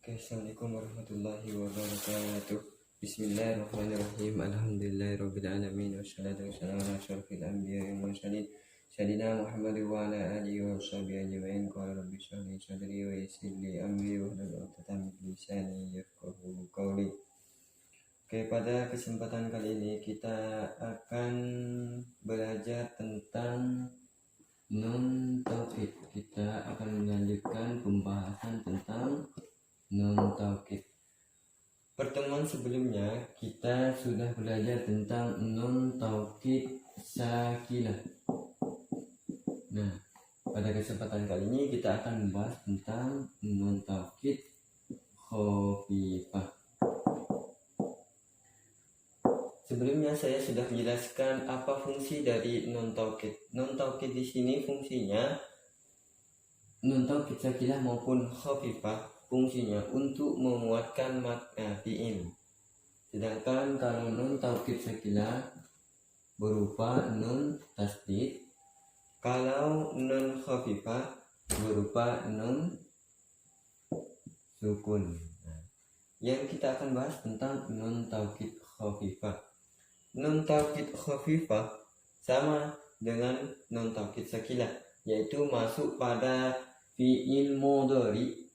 Assalamualaikum warahmatullahi wabarakatuh. Bismillahirrahmanirrahim. Alhamdulillahirabbil alamin wassalatu wassalamu ala asyrofil anbiya'i wal mursalin sayyidina Muhammad wa ala alihi wa sahbihi ajma'in. Qala rabbi shrah li sadri wa yassir li amri wahlul 'uqdatam min lisani yafqahu qawli. Oke, pada kesempatan kali ini kita akan belajar tentang nun taukid. Kita akan melanjutkan pembahasan tentang nun taukid. Pertemuan sebelumnya kita sudah belajar tentang nun taukid sakilah. Nah, pada kesempatan kali ini kita akan membahas tentang nun taukid khafifah. Sebelumnya saya sudah menjelaskan apa fungsi dari nun taukid. Nun taukid di sini fungsinya nun taukid sakilah maupun khafifah fungsinya untuk menguatkan makna fi'il. Sedangkan kalau nun taukid sakilah berupa nun tasdid, kalau nun khafifah berupa nun sukun. Yang kita akan bahas tentang nun taukid khafifah. Nun taukid khafifah sama dengan nun taukid sakilah, yaitu masuk pada fi'il mudhari,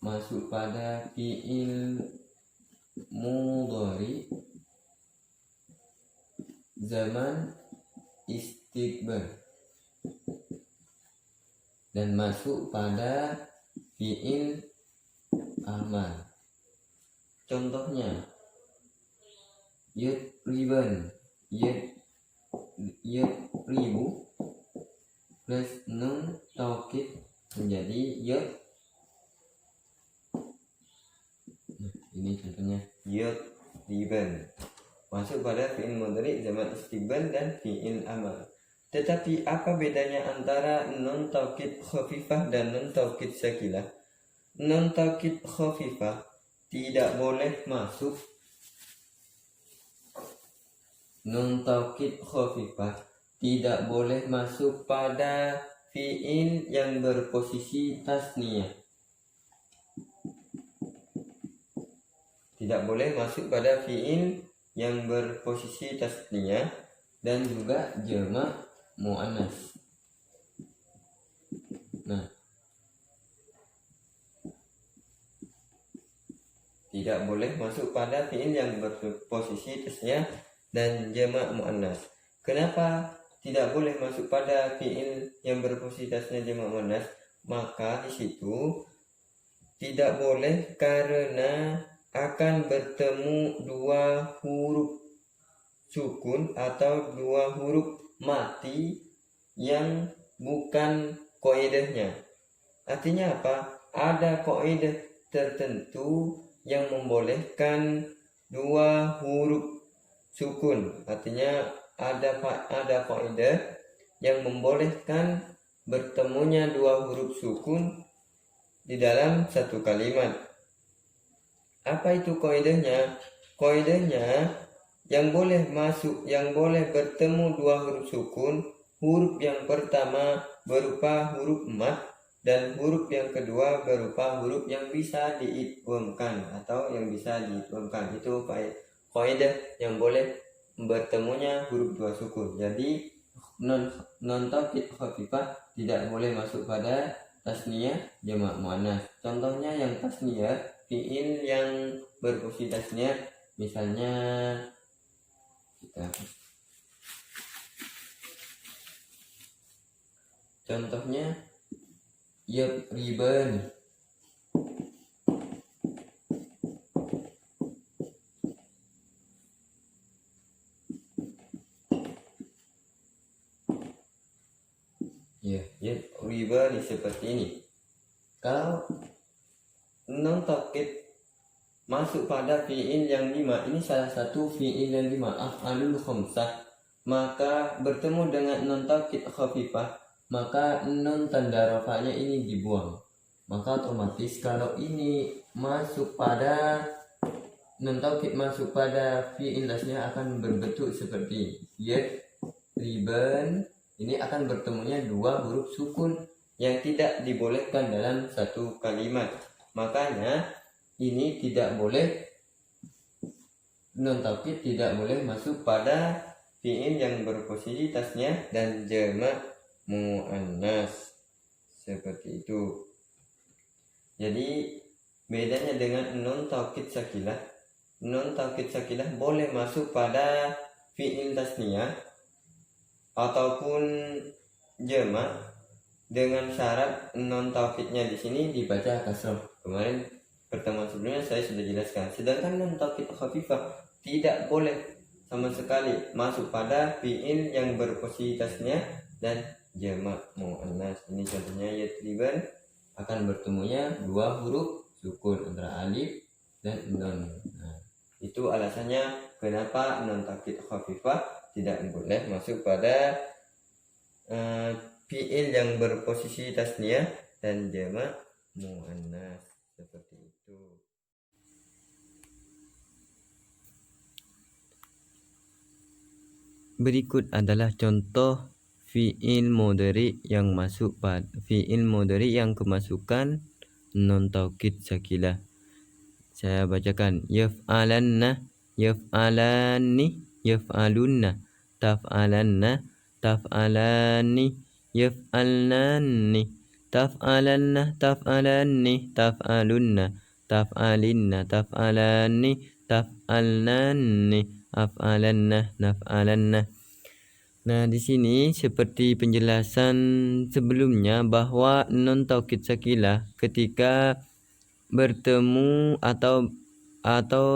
masuk pada fi'il mudhari zaman istiqbal, dan masuk pada fi'il amal. Contohnya yudriban, yudribu plus nun taukid menjadi yud. Ini contohnya yudriban masuk pada fi'il mudhari zaman istiqbal dan fi'il amal. Tetapi apa bedanya antara nun taukid khafifah dan nun taukid sakilah? Nun taukid khafifah tidak boleh masuk, nun taukid khafifah tidak boleh masuk pada fi'il yang berposisi tasniyah. Tidak boleh masuk pada fi'il yang berposisi tasniyah dan juga jamak muannas. Nah, tidak boleh masuk pada fi'il yang berposisi tasniyah dan jamak muannas. Kenapa tidak boleh masuk pada fi'il yang berposisi tasniyah jamak muannas? Maka di situ tidak boleh karena akan bertemu dua huruf sukun atau dua huruf mati yang bukan qaidahnya. Artinya apa? Ada kaidah tertentu yang membolehkan dua huruf sukun. Artinya ada kaidah yang membolehkan bertemunya dua huruf sukun di dalam satu kalimat. Apa itu kaidahnya? Kaidahnya yang boleh bertemu dua huruf sukun, huruf yang pertama berupa huruf mat dan huruf yang kedua berupa huruf yang bisa diidghamkan atau yang bisa diidghamkan. Itu kaidah yang boleh bertemunya huruf dua sukun. Jadi non taukid khafifah tidak boleh masuk pada tasniyah jamak muannas. Contohnya yang tasniyah, fi'il yang berposisi tasniyah, misalnya contohnya yadriban. Yadriban seperti ini. Kalau nun taukid masuk pada fi'il yang 5, ini salah satu fi'il yang 5, af'alul khamsah, maka bertemu dengan nun taukid khafifah, maka nun tanda rafa'nya ini dibuang. Maka otomatis kalau ini masuk pada nun taukid masuk pada fi'il tasniyah akan berbentuk seperti yadriban. Ini akan bertemunya dua huruf sukun yang tidak dibolehkan dalam satu kalimat. Makanya ini tidak boleh, nun taukid tidak boleh masuk pada fi'il yang berposisi tasnya dan jamak muannas. Seperti itu. Jadi bedanya dengan nun taukid sakilah. Nun taukid sakilah boleh masuk pada fi'il tasniyah ataupun jamak dengan syarat nun taukidnya di sini dibaca kasroh. Kemarin pertemuan sebelumnya saya sudah jelaskan. Sedangkan nun taukid khafifah tidak boleh sama sekali masuk pada fi'il yang berposisi tasniyah dan jamak muannas. Ini contohnya yatriban akan bertemunya dua huruf sukun antara alif dan nun. Nah, itu alasannya kenapa nun taukid khafifah tidak boleh masuk pada fi'il yang berposisi tasniyah dan jamak muannas. Seperti itu. Berikut adalah contoh fi'il mudhari yang masuk pada fi'il mudhari yang kemasukan nun taukid sakilah. Saya bacakan: yaf'alanna, yaf'alani, yaf'alunna, taf'alanna, taf'alani, yaf'alnani, taf'alanna, taf'alani, taf'alunna, taf'alinna, taf'alani, taf'alnani, af'alanna, naf'alanna. Nah, di sini seperti penjelasan sebelumnya bahwa nun taukid sakilah ketika bertemu atau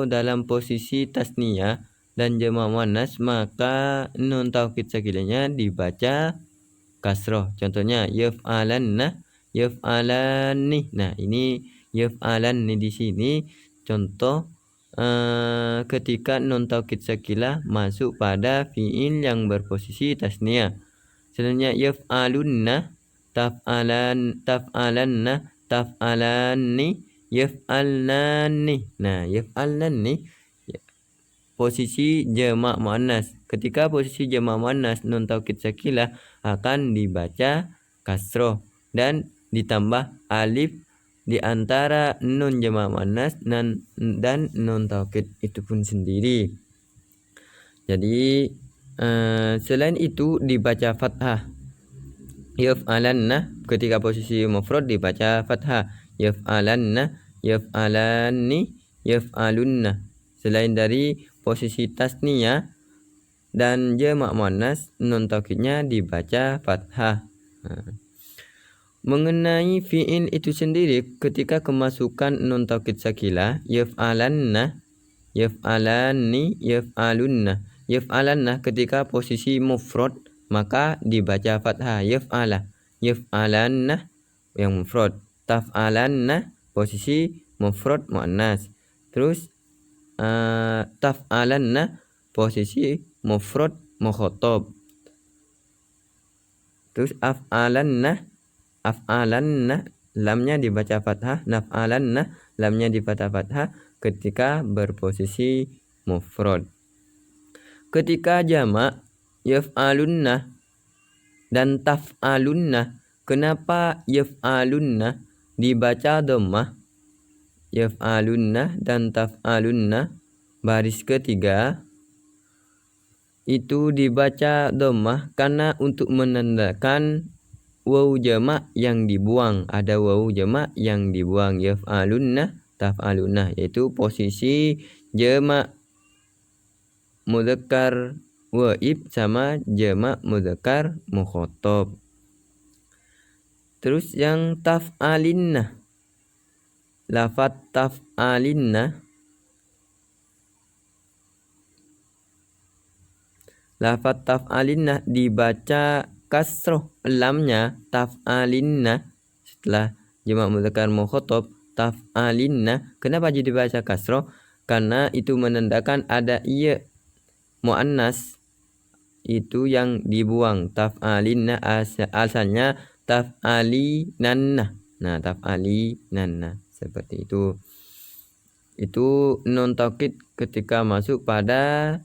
dalam posisi tasniyah dan jamak muannas, maka nun taukid sakilahnya dibaca kasroh. Contohnya yaf'alanna, yaf'alani. Nah, ini yaf'alanni di sini contoh ketika nun taukid sakilah masuk pada fi'il yang berposisi tasniyah. Selanjutnya yaf'alunna, taf'alanna, taf'alani, yaf'alnani. Nah, yaf'alnani posisi jamak muannas. Ketika posisi jamak muannas nun taukid sakilah akan dibaca kasroh dan ditambah alif di antara nun jamak muannas dan nun taukid itu pun sendiri. Jadi selain itu dibaca fathah. Yaf'alanna ketika posisi mufrad dibaca fathah. Yaf'alanna, yaf'alani, yaf'alunna. Selain dari posisi tasniyah dan jamak muannas, nun taukidnya dibaca fathah. Mengenai fi'il itu sendiri ketika kemasukan nun taukid sakilah, yaf'alanna, yaf'alani, yaf'alunna. Yaf'alanna ketika posisi mufrad maka dibaca fathah, yaf'ala, yaf'alanna yang mufrad, taf'alanna posisi mufrad muannas. Terus taf'alanna posisi mufrad mukhatab. Terus af'alanna, af'alanna lamnya dibaca fathah, naf'alanna lamnya dibaca fathah ketika berposisi mufrad. Ketika jamak yaf'alunna dan taf'alunna, kenapa yaf'alunna dibaca dhammah? Yaf'alunna dan taf'alunna baris ketiga itu dibaca dhammah karena untuk menandakan waw jamak yang dibuang. Ada waw jamak yang dibuang. Yaf'alunna, taf'alunna, yaitu posisi jamak mudzakkar waib sama jamak mudzakkar mukhatab. Terus yang taf'alinna, lafaz taf'alinna, lafaz taf'alinna dibaca kasroh lamnya, taf'alinna setelah jamak mudzakkar mukhatab, taf'alinna. Kenapa jadi dibaca kasroh? Karena itu menandakan ada iya muannas itu yang dibuang. Taf'alinna asalnya taf'alinanna. Nah, taf'alinanna seperti itu. Itu nun taukid ketika masuk pada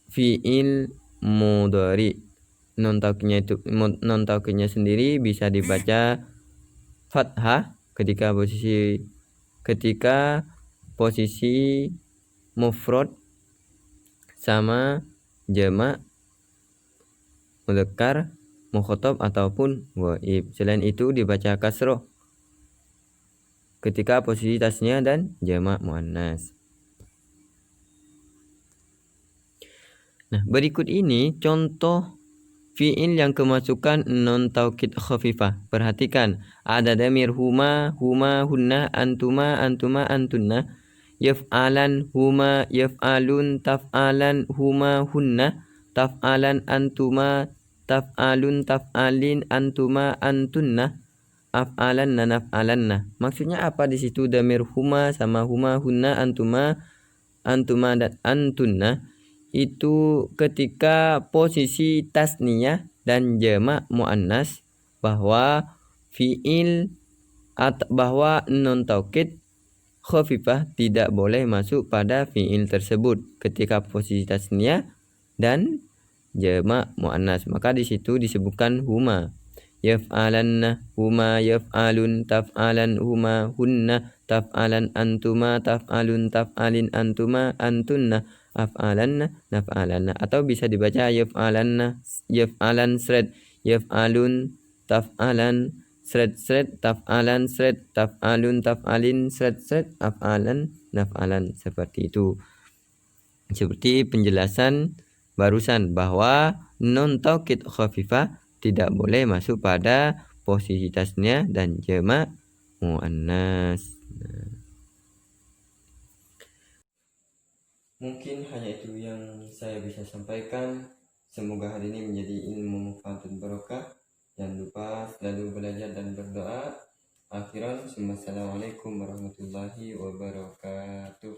fi'il mudhari. Nun taukidnya sendiri bisa dibaca fathah ketika posisi mufrad sama jamak mudzakkar mukhatab ataupun ghaib. Selain itu dibaca kasroh ketika posisi tasnya dan jamak muannas. Nah, berikut ini contoh fi'il yang kemasukan non taukid khafifah. Perhatikan, ada damir huma, hunna, antuma, antunna, yaf'alan, huma, yaf'alun, taf'alan, huma, hunna, taf'alan, antuma, taf'alun, taf'alin, antuma, antunna, af'alanna, naf'alanna. Maksudnya apa di situ damir huma sama huma, hunna, antuma, dan antunna? Itu ketika posisi tasniyah dan jamak muannas bahwa non taukid khafifah tidak boleh masuk pada fiil tersebut ketika posisi tasniyah dan jamak muannas. Maka di situ disebutkan huma, yaf'alanna, huma, yaf'alun, taf'alan, huma, hunna, taf'alan, antuma, taf'alun, taf'alin, antuma, antunna, af'alanna, naf'alanna. Atau bisa dibaca yaf'alanna, yaf'alan sred, yaf'alun, taf'alan sred, taf'alan sred, taf'alun, taf'alin sred, af'alan, naf'alan. Seperti itu. Seperti penjelasan barusan bahwa non taukid khafifah tidak boleh masuk pada posisi tasnya dan jamak muannas. Mungkin hanya itu yang saya bisa sampaikan. Semoga hari ini menjadi ilmu manfaat dan barokah. Jangan lupa selalu belajar dan berdoa. Akhiran, assalamualaikum warahmatullahi wabarakatuh.